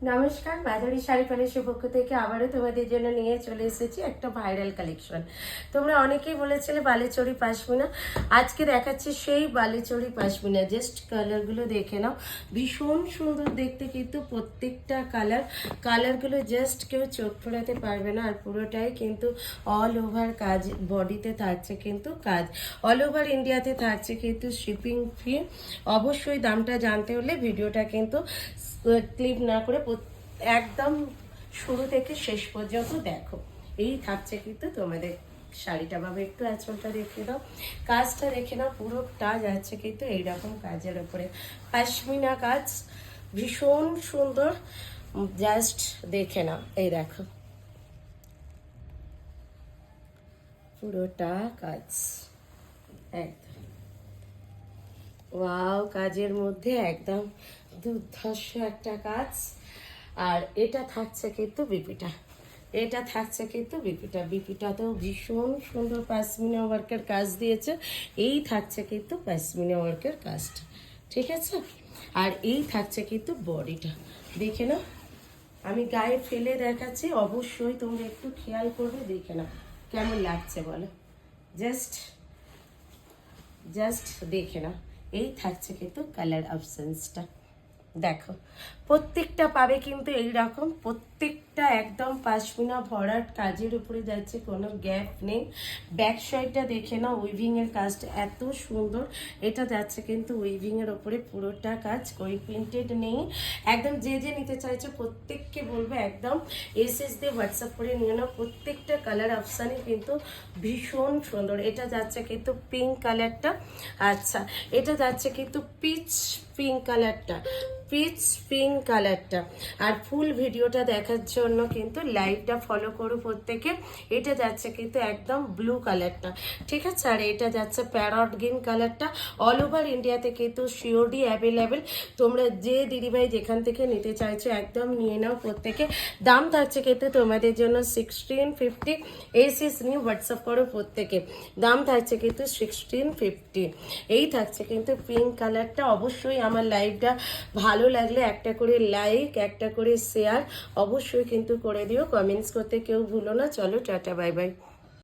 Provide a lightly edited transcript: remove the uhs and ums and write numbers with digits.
নমস্কার, মাধুরী শাড়ি প্যালেসের পক্ষ থেকে আবারও তোমাদের জন্য নিয়ে চলে এসেছি একটা ভাইরাল কালেকশন। তোমরা অনেকেই বলেছিলে বালিচরি পাশমিনা, আজকে দেখাচ্ছি সেই বালিচরি পাশমিনা। জাস্ট কালারগুলো দেখে নাও, ভীষণ সুন্দর দেখতে, কিন্তু প্রত্যেকটা কালারগুলো জাস্ট কেউ চোখ ফেরাতে পারবে না। আর পুরোটাই কিন্তু অল ওভার কাজ, বডিতে থাকছে কিন্তু কাজ, অল ওভার ইন্ডিয়াতে থাকছে কিন্তু শিপিং ফি। অবশ্যই দামটা জানতে হলে ভিডিওটা কিন্তু ক্লিপ না করে একদম শুরু থেকে শেষ পর্যন্ত দেখো। এই থাকছে কিন্তু তোমাদের শাড়িটা। ভাবে একটু আঁচলটা রেখে দাও, কাজটা রেখে নাও, পুরোটা যাচ্ছে কিন্তু এইরকম কাজের উপরে পাশমিনা কাজ, ভীষণ সুন্দর। জাস্ট দেখে নাও, এই দেখো পুরোটা কাজ একদম ওয়াও, কাজের মধ্যে একদম দুর্ধর্ষ একটা কাজ। আর এটা থাকছে কিন্তু বিপিটাতেও ভীষণ সুন্দর পাশমিনা ওয়ার্কের কাজ দিয়েছে। এই থাকছে কিন্তু পাশমিনা ওয়ার্কের কাজটা, ঠিক আছে। আর এই থাকছে কিন্তু বডিটা, দেখে না, আমি গায়ে ফেলে দেখাচ্ছি, অবশ্যই তোমরা একটু খেয়াল করবে, দেখে না কেমন লাগছে বলো। জাস্ট দেখে না, এই থাকছে কিন্তু কালার অপশনসটা। দেখো প্রত্যেকটা পাবে কিন্তু এইরকম, প্রত্যেকটা একদম পাশমিনা ভরাট কাজের উপরে যাচ্ছে, কোনো গ্যাপ নেই। ব্যাক সাইডটা দেখে নাও, উইভিংয়ের কাজটা এত সুন্দর। এটা যাচ্ছে কিন্তু উইভিংয়ের ওপরে পুরোটা কাজ, ওই প্রিন্টেড নেই। একদম যে নিতে চাইছে প্রত্যেককে বলবো একদম এসএস দিয়ে হোয়াটসঅ্যাপ করে নিয়ে নাও। প্রত্যেকটা কালার অপশানই কিন্তু ভীষণ সুন্দর। এটা যাচ্ছে কিন্তু পিঙ্ক কালারটা, আচ্ছা এটা যাচ্ছে কিন্তু পিচ পিঙ্ক কালারটা। আর ফুল ভিডিওটা দেখার জন্য কিন্তু লাইভটা ফলো করো প্রত্যেকে। এটা যাচ্ছে কিন্তু একদম ব্লু কালারটা, ঠিক আছে। আর এটা যাচ্ছে প্যারট গ্রিন কালারটা। অল ওভার ইন্ডিয়াতে কিন্তু সিওডি অ্যাভেলেবেল। তোমরা যে দিদিভাই যেখান থেকে নিতে চাইছো একদম নিয়ে নাও প্রত্যেকে। দাম থাকছে কিন্তু তোমাদের জন্য 1650। এসএস নিয়ে হোয়াটসঅ্যাপ করো প্রত্যেকে, দাম থাকছে কিন্তু 1650। এই থাকছে কিন্তু পিঙ্ক কালারটা। অবশ্যই আমার লাইভটা ভালো লাগলে একটা করে লাইক, একটা করে শেয়ার অবশ্যই কিন্তু করে দিও। কমেন্টস করতে কেউ ভুলো না। চলো টাটা, বাই বাই।